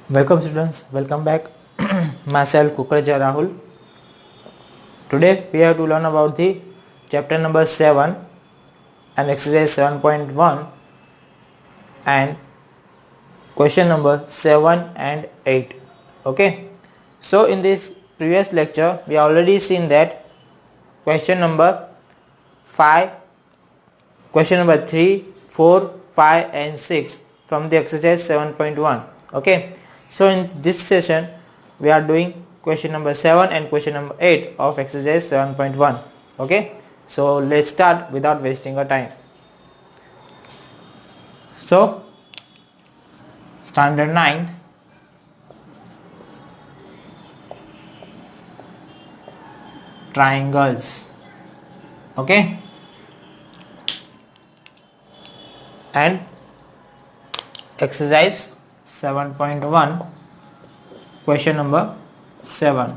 Welcome students, welcome back. Myself Kukreja Rahul. Today we have to learn about the chapter number 7 and exercise 7.1 and question number 7 and 8. Okay. So in this previous lecture we have already seen that question number 5, question number 3, 4, 5 and 6 from the exercise 7.1. Okay. So in this session we are doing question number 7 and question number 8 of exercise 7.1. Okay. So let's start without wasting our time. So standard 9th, triangles. Okay. And exercise 7.1 question number 7.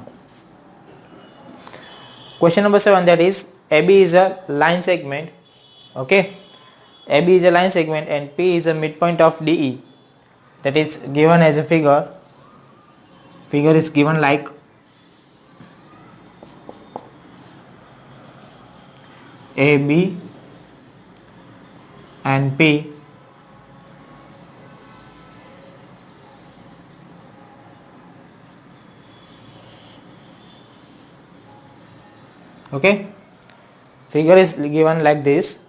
Question number 7, that is AB is a line segment. Okay. AB is a line segment and P is a midpoint of DE. That is given as a figure. Figure is given like AB and P okay. Figure is given like this: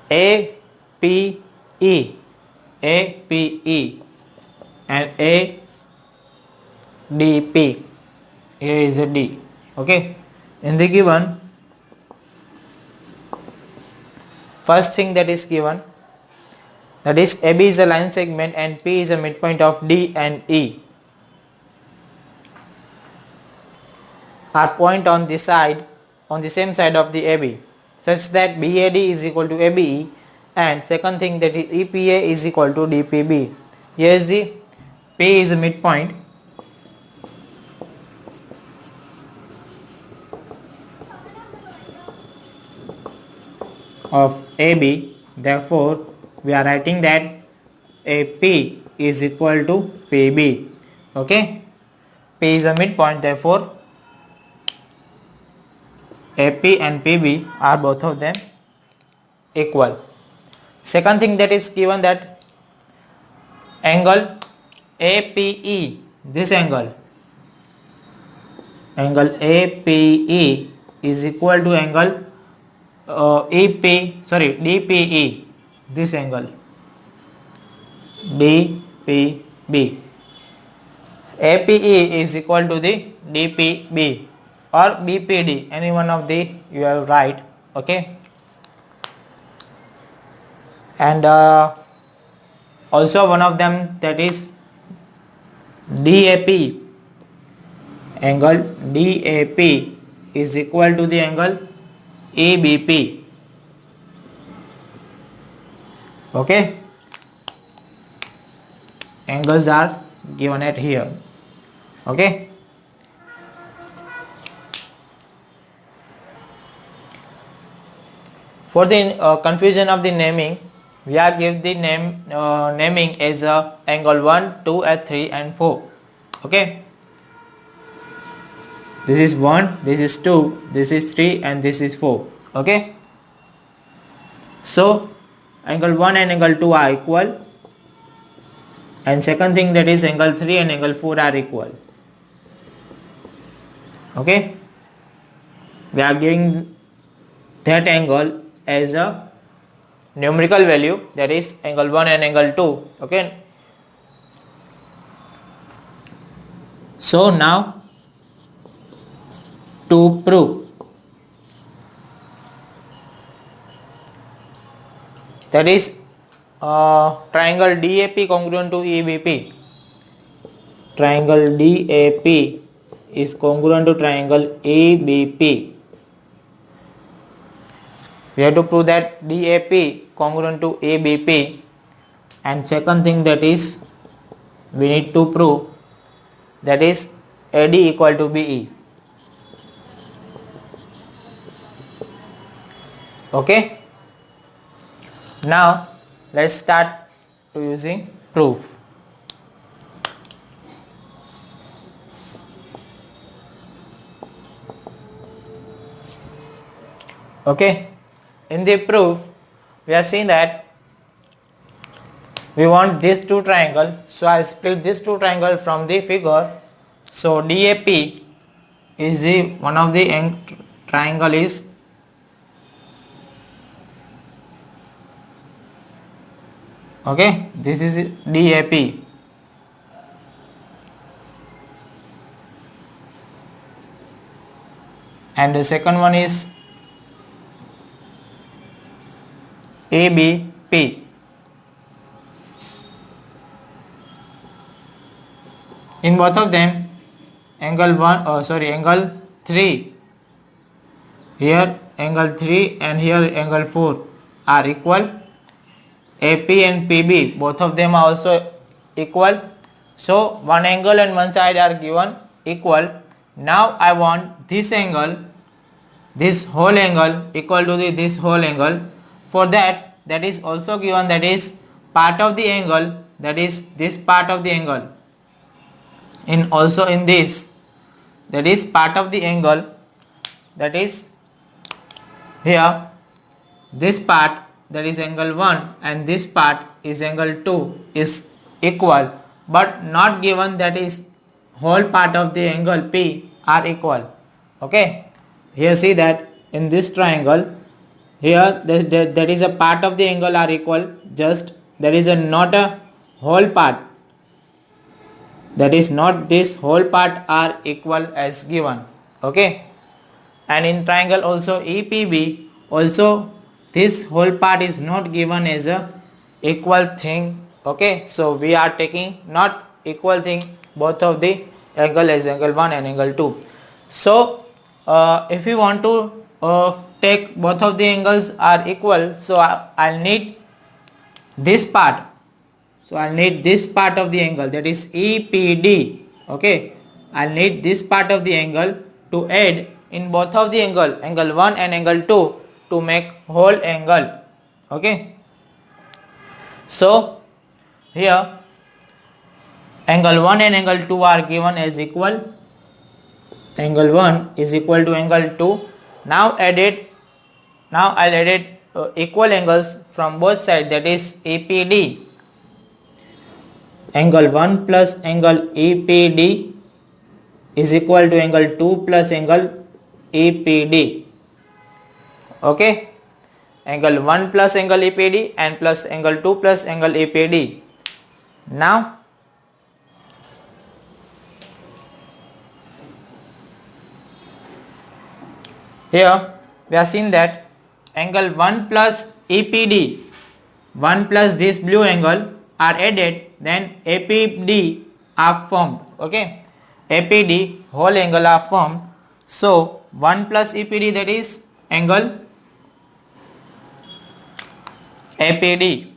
APE, APE and ADP. A is a D. Okay. In the given, first thing that is given, that is AB is a line segment and P is a midpoint of D and E. Are point on the side, on the same side of the AB, such that BAD is equal to ABE, and second thing that is EPA is equal to DPB. Here is the P is a midpoint of AB, therefore we are writing that AP is equal to PB. Okay, P is a midpoint, therefore AP and PB are both of them equal. Second thing that is given, that angle APE, this angle APE is equal to angle DPE, this angle DPB. APE is equal to the DPB or BPD, any one of the you have right. Okay. And also one of them, that is DAP, angle DAP is equal to the angle EBP. Okay, angles are given at here. Okay. For the confusion of the naming, we are give the naming as angle 1, 2 and 3 and 4. Okay. This is 1, this is 2, this is 3 and this is 4. Okay. So angle 1 and angle 2 are equal, and second thing, that is angle 3 and angle 4 are equal. Okay. We are giving that angle as a numerical value, that is angle 1 and angle 2. Okay. So now to prove that is triangle DAP congruent to EBP. Triangle DAP is congruent to triangle EBP. We have to prove that DAP congruent to ABP, and second thing, that is we need to prove that is AD equal to BE. Okay. Now let's start to using proof. Okay, in the proof we are seeing that we want these two triangle, so I split this two triangle from the figure. So DAP is the one of the triangle is okay, this is DAP, and the second one is ABP. In both of them, angle 3, here angle 3 and here angle 4 are equal. AP and PB, both of them are also equal. So one angle and one side are given equal. Now I want this angle, this whole angle equal to this whole angle. For that is also given, that is part of the angle, that is this part of the angle. Also in this, that is part of the angle, that is here this part, that is angle 1, and this part is angle 2 is equal, but not given that is whole part of the angle P are equal. Okay, here see that in this triangle, here that is a part of the angle are equal, just there is not a whole part, that is not this whole part are equal as given. Okay, and in triangle also EPB, also this whole part is not given as a equal thing. Okay, so we are taking not equal thing, both of the angle as angle 1 and angle 2. So if we want to take both of the angles are equal, so I'll need this part. So I'll need this part of the angle, that is EPD. Okay, I'll need this part of the angle to add in both of the angle 1 and angle 2 to make whole angle. Okay, so here angle 1 and angle 2 are given as equal. Angle 1 is equal to angle 2. Now I'll add equal angles from both sides, that is EPD. Angle 1 plus angle EPD is equal to angle 2 plus angle EPD. Okay, angle 1 plus angle EPD and plus angle 2 plus angle EPD. Now here we are seeing that angle 1 plus EPD, 1 plus this blue angle are added, then APD are formed. Okay, APD whole angle are formed. So 1 plus EPD, that is angle APD,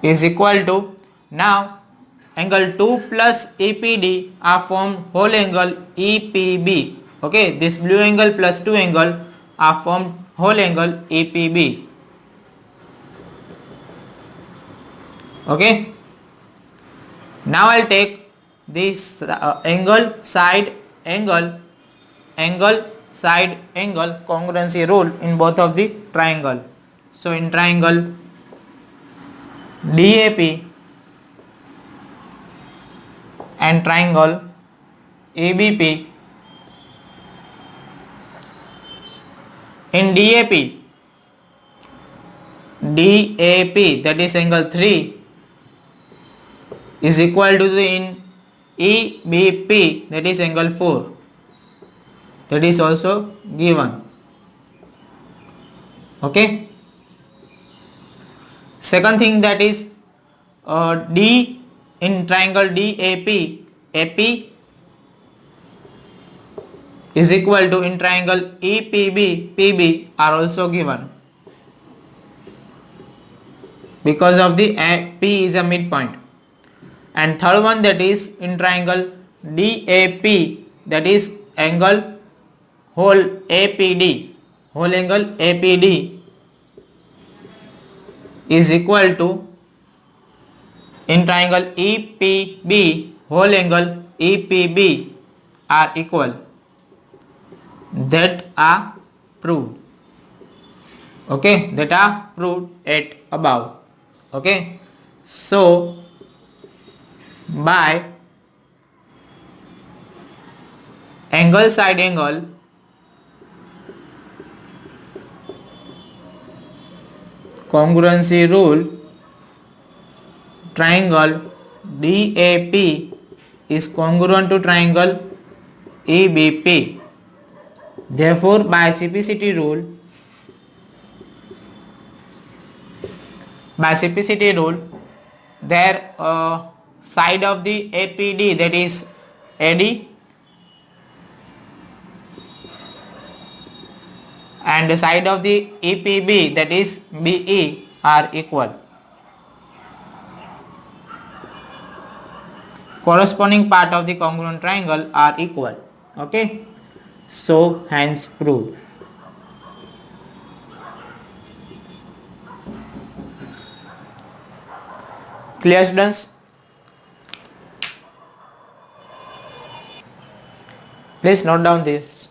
is equal to, now angle 2 plus EPD are formed whole angle EPB. Okay, this blue angle plus 2 angle are formed whole angle EPB. Okay, now I'll take this angle side angle congruency rule in both of the triangle. So in triangle DAP and triangle ABP, in DAP, that is angle 3 is equal to the in EBP, that is angle 4, that is also given. Okay, second thing, that is D in triangle DAP, AP is equal to in triangle EPB, PB are also given, because of the P is a midpoint. And third one, that is in triangle DAP, that is angle whole APD, whole angle APD is equal to in triangle EPB, whole angle EPB are equal. that are proved. Okay, that are proved at above. Okay, so by angle side angle congruency rule, triangle DAP is congruent to triangle EBP. Therefore, by CPCT rule, their side of the APD, that is AD, and the side of the EPB, that is BE, are equal. Corresponding part of the congruent triangle are equal. Okay, so hence proved. Clear, students? Please note down this.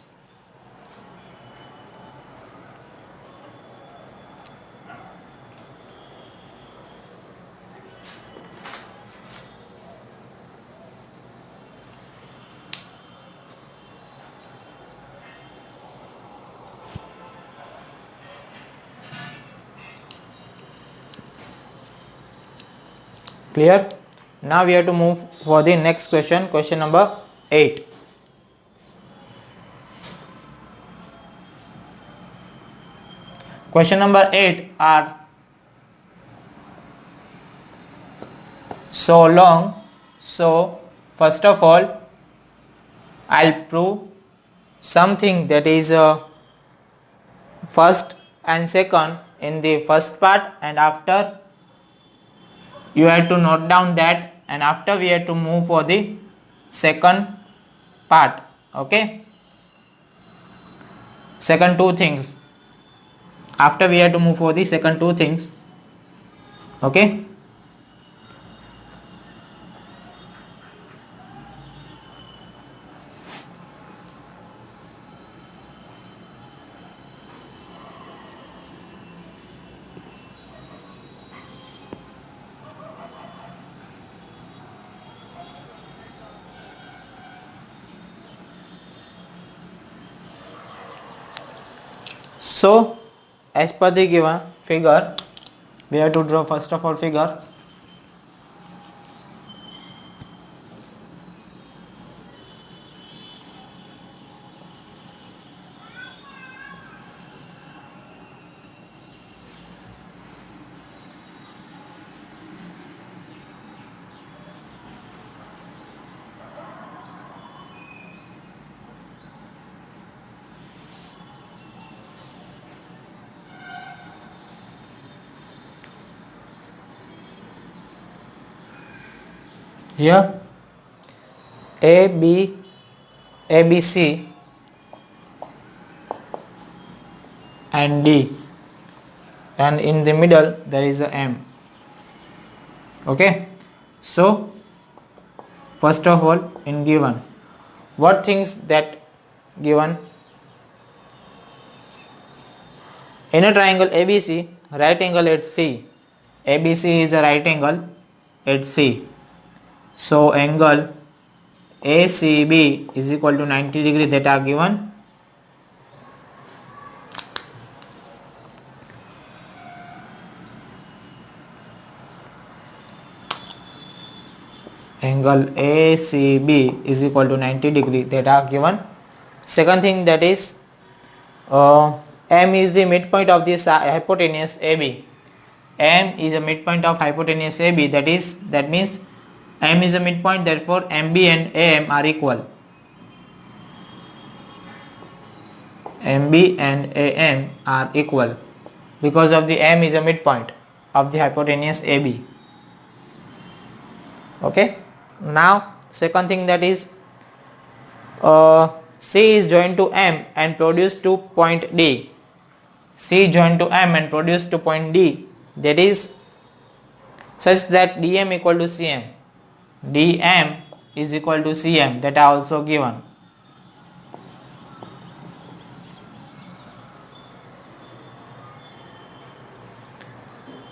Clear? Now we have to move for the next question, question number 8. Question number 8 are so long. So first of all, I'll prove something, that is first and second in the first part, and after you have to note down that, and after we have to move for the second part. Okay, second two things, after we have to move for the second two things. Okay, so as per the given figure, we have to draw first of all figure. Here ABC and D, and in the middle there is a M. Okay, so first of all, in given, what things that given? In a triangle ABC, right angle at C, ABC is a right angle at C. So angle ACB is equal to 90 degree, that are given. Angle ACB is equal to 90 degree, that are given. Second thing, that is M is the midpoint of this hypotenuse AB. M is a midpoint of hypotenuse AB, that means M is a midpoint, therefore MB and AM are equal. MB and AM are equal because of the M is a midpoint of the hypotenuse AB. Okay, now second thing, that is C is joined to M and produced to point D. C joined to M and produced to point D, that is such that DM equal to CM. DM is equal to CM, that are also given.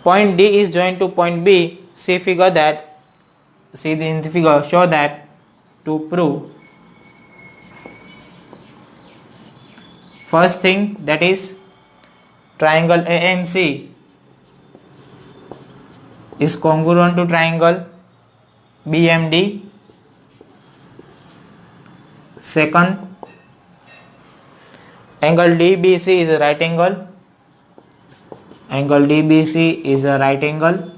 point D is joined to point B, see in the figure, show that to prove first thing, that is triangle AMC is congruent to triangle BMD. Second, angle DBC is a right angle. Angle DBC is a right angle.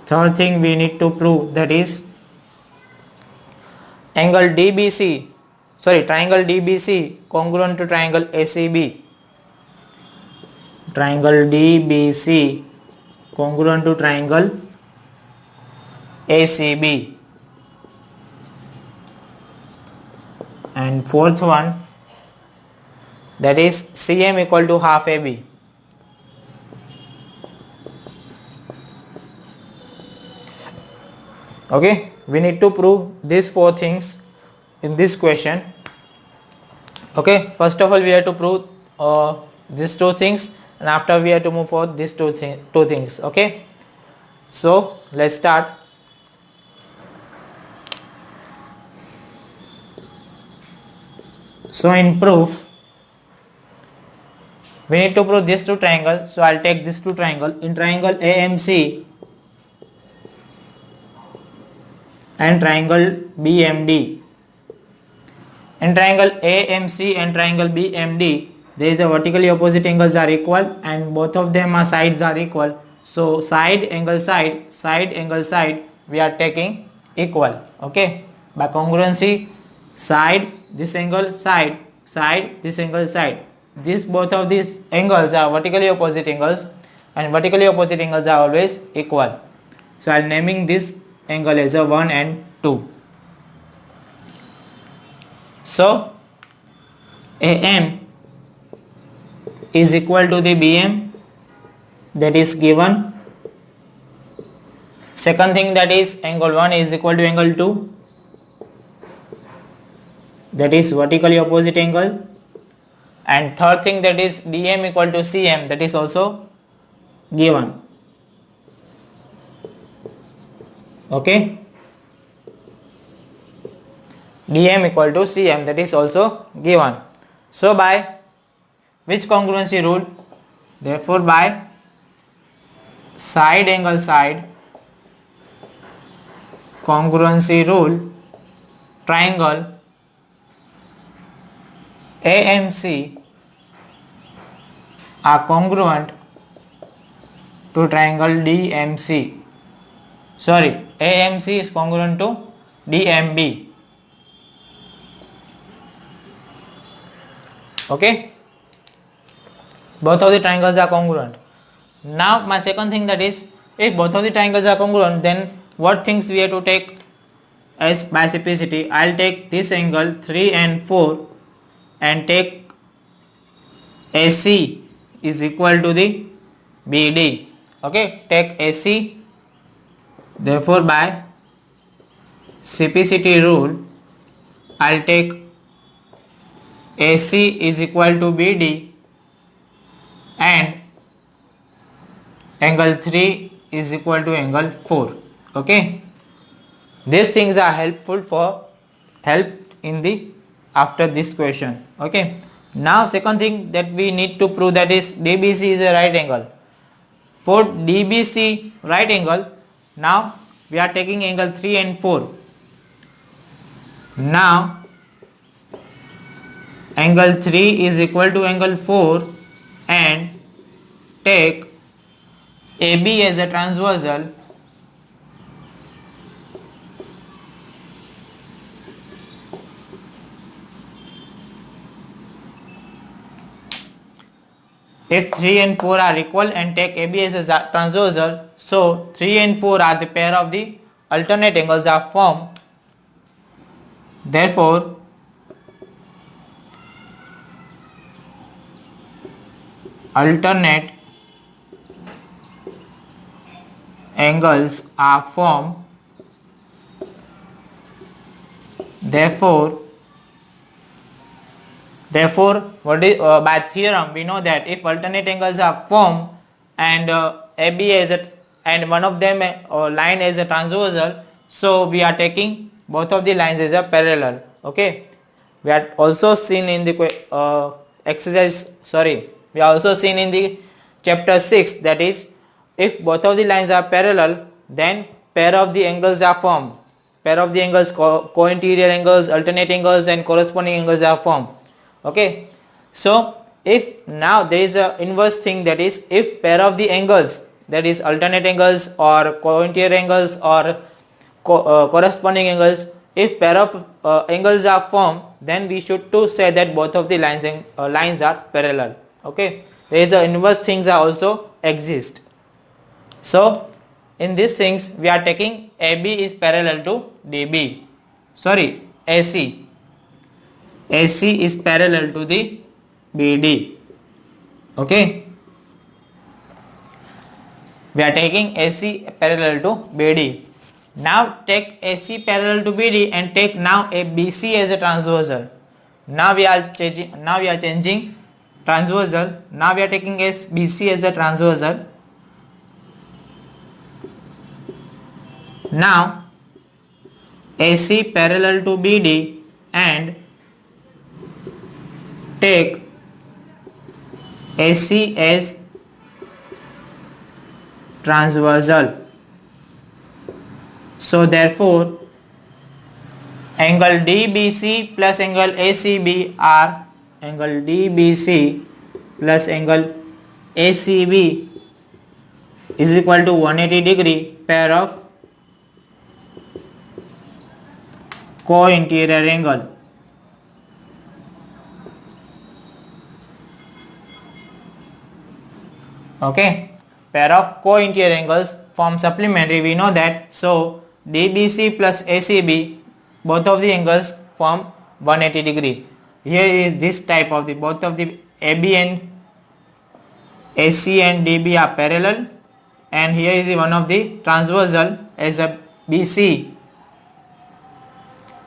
Third thing we need to prove, that is triangle DBC congruent to triangle ACB. Triangle DBC congruent to triangle ACB. And fourth one, that is CM equal to half AB. Okay, we need to prove these four things in this question. Okay, first of all we have to prove these two things, and after we have to move forward these two things. Okay, so let's start. So in proof, we need to prove these two triangles. So I'll take these two triangles. In triangle AMC and triangle BMD. In triangle AMC and triangle BMD, there is a vertically opposite angles are equal, and both of them are sides are equal. So side angle side we are taking equal. Okay, by congruency, side this angle side this angle side. This both of these angles are vertically opposite angles, and vertically opposite angles are always equal. So I am naming this angle as a 1 and 2. So AM is equal to the BM, that is given. Second thing, that is angle 1 is equal to angle 2, that is vertically opposite angle. And third thing, that is DM equal to CM, that is also given. Okay, DM equal to CM, that is also given. So by which congruency rule? Therefore by side angle side congruency rule, triangle AMC are congruent to triangle DMC. Sorry, AMC is congruent to DMB. Okay, both of the triangles are congruent. Now my second thing, that is if both of the triangles are congruent, then what things we have to take as specificity? I'll take this angle 3 and 4 and take AC is equal to the BD. Okay, take AC. Therefore by CPCT rule, I'll take AC is equal to BD and angle 3 is equal to angle 4. Okay, these things are help in the after this question. Okay, now second thing that we need to prove, that is DBC is a right angle. For DBC right angle, now we are taking angle 3 and 4. Now angle 3 is equal to angle 4 and take AB as a transversal. If 3 and 4 are equal and take AB as a transversal, so 3 and 4 are the pair of the alternate angles are formed. Therefore alternate angles are formed. Therefore Therefore, by theorem we know that if alternate angles are formed and AB is and one of them line is a transversal, so we are taking both of the lines as a parallel. Okay, we are also seen in the we are also seen in the chapter 6, that is, if both of the lines are parallel, then pair of the angles are formed. Pair of the angles, co-interior angles, alternate angles and corresponding angles are formed. Okay, so if now there is a inverse thing, that is, if pair of the angles, that is alternate angles or co-interior angles or corresponding angles, if pair of angles are formed, then we should to say that both of the lines are parallel. Okay, there is a inverse things are also exist. So in these things we are taking AB is parallel to DB, sorry, AC is parallel to the BD. Okay, we are taking AC parallel to BD. Now take AC parallel to BD and take now a BC as a transversal. Now we are changing transversal. Now we are taking BC as a transversal. Now AC parallel to BD and take AC as transversal. So therefore angle DBC plus angle ACB are angle DBC plus angle ACB is equal to 180 degree pair of co-interior angle. Okay, pair of co-interior angles form supplementary, we know that. So DBC plus ACB, both of the angles form 180 degree. Here is this type of the both of the AB and AC and DB are parallel, and here is the one of the transversal as a BC.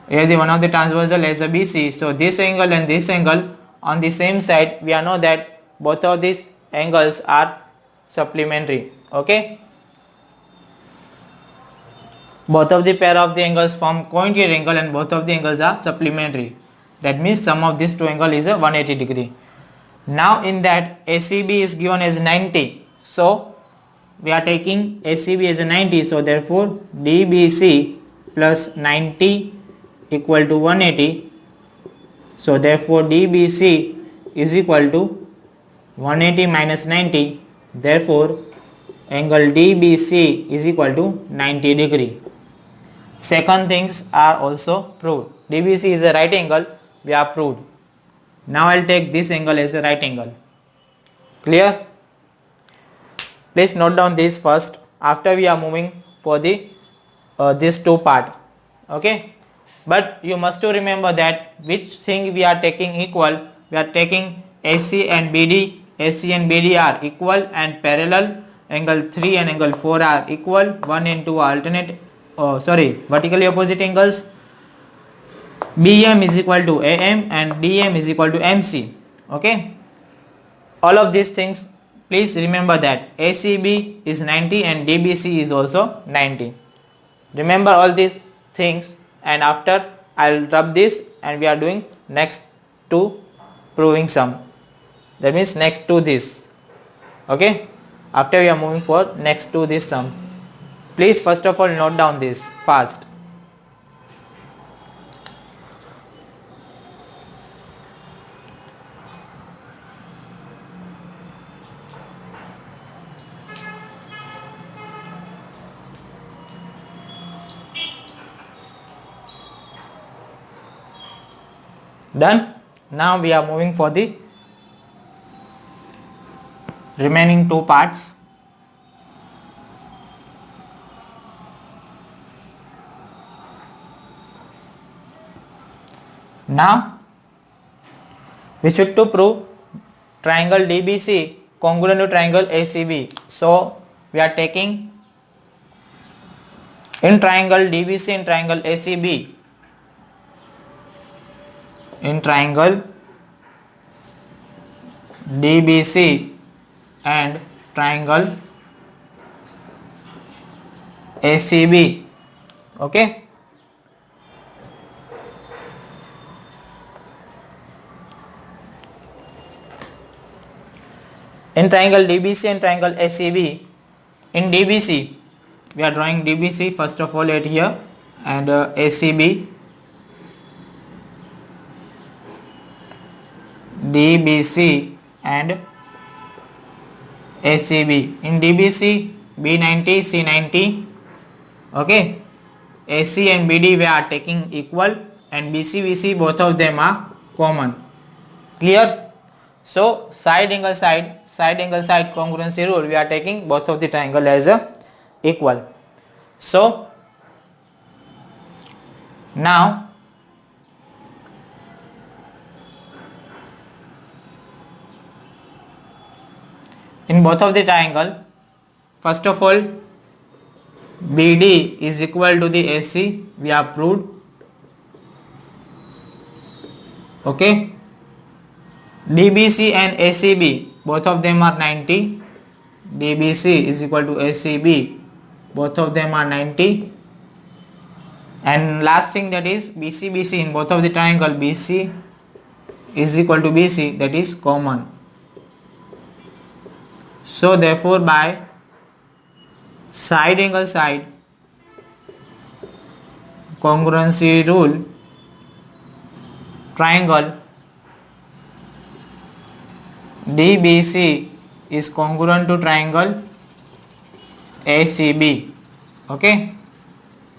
Here is the one of the transversal as a BC. So this angle and this angle on the same side, we know that both of these angles are supplementary. Okay, both of the pair of the angles form co-interior angle and both of the angles are supplementary. That means sum of these two angles is a 180 degree. Now in that ACB is given as 90, so we are taking ACB as a 90, so therefore DBC plus 90 equal to 180. So therefore DBC is equal to 180 minus 90, therefore angle DBC is equal to 90 degree. Second things are also proved. DBC is a right angle, we are proved. Now I'll take this angle as a right angle. Clear? Please note down this first. After we are moving for the this two part. Okay, but you must to remember that which thing we are taking equal. We are taking AC and BD. AC and BD are equal and parallel. Angle 3 and angle 4 are equal. 1 and 2 are alternate. Vertically opposite angles. BM is equal to AM and DM is equal to MC. Okay, all of these things, please remember that ACB is 90 and DBC is also 90. Remember all these things, and after I'll rub this and we are doing next to proving sum. That means next to this. Okay, after we are moving for next to this sum. Please first of all note down this fast. Done. Now we are moving for the remaining two parts. Now we should to prove triangle DBC congruent to triangle ACB. So we are taking in triangle DBC and triangle ACB. In triangle DBC and triangle ACB. Okay. In triangle DBC and triangle ACB, in DBC we are drawing DBC first of all at here, and ACB, DBC and ACB. In DBC B90 C90, okay, AC and BD we are taking equal, and BC both of them are common. Clear? So side angle side congruency rule, we are taking both of the triangle as equal. So now in both of the triangle, first of all BD is equal to the AC, we have proved. Okay. DBC and ACB, both of them are 90. DBC is equal to ACB, both of them are 90. And last thing, that is BC, in both of the triangle BC is equal to BC, that is common. So therefore by side angle side congruency rule, triangle DBC is congruent to triangle ACB. Okay.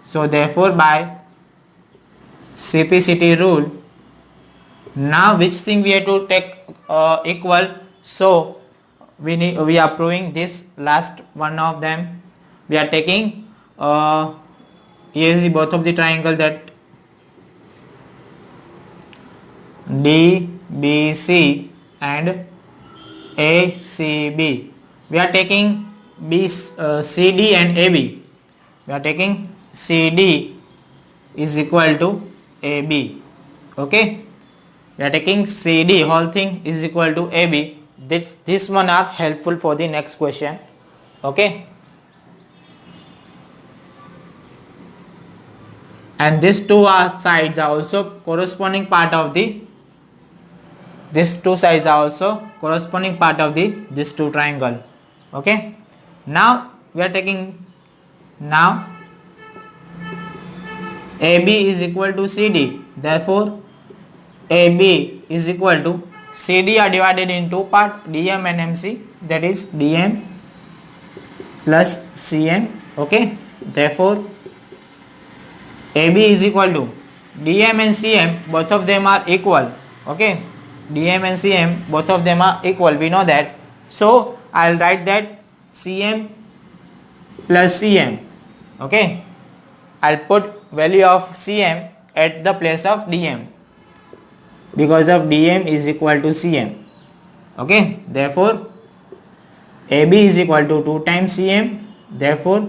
So therefore by CPCT rule, now which thing we have to take equal? So we are proving this last one of them. We are taking here is both of the triangle, that DBC and ACB. We are taking CD and AB. We are taking CD is equal to AB. Okay. We are taking CD, whole thing is equal to AB. This one are helpful for the next question. Okay. And these two sides are also corresponding part of the, these two sides are also corresponding part of the this two triangle. Okay. Now we are taking, now AB is equal to CD, therefore AB is equal to, CD are divided in two part, DM and MC, that is DM plus CM. Okay. Therefore AB is equal to DM and CM, both of them are equal. Okay. DM and CM, both of them are equal, we know that. So I'll write that CM plus CM. Okay. I'll put value of CM at the place of DM, because of DM is equal to CM. Okay. Therefore AB is equal to 2 times CM, therefore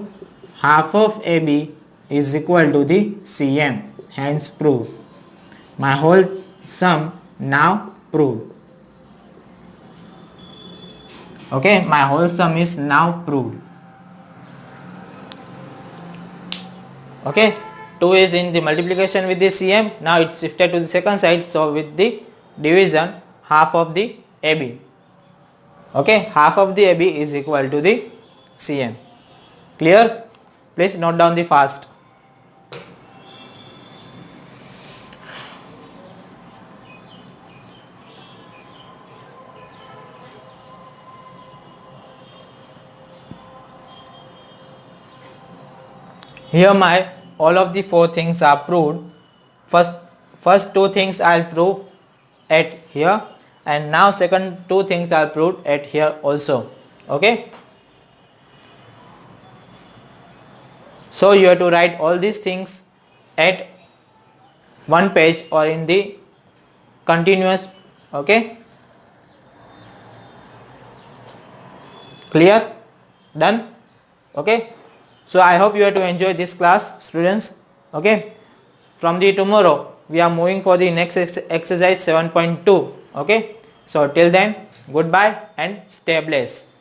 half of AB is equal to the CM, hence proved. My whole sum now proved. Okay, my whole sum is now proved. Okay, 2 is in the multiplication with the CM, now it's shifted to the second side, so with the division, half of the AB. Okay, half of the AB is equal to the CM. Clear? Please note down the fast. Here my all of the 4 things are proved. First 2 things I'll prove at here, and now second 2 things I'll prove at here also. Okay. So you have to write all these things at one page or in the continuous. Okay. Clear? Done? Okay. So I hope you have to enjoy this class, students. Okay. From the tomorrow we are moving for the next exercise 7.2. Okay. So till then, Goodbye and stay blessed.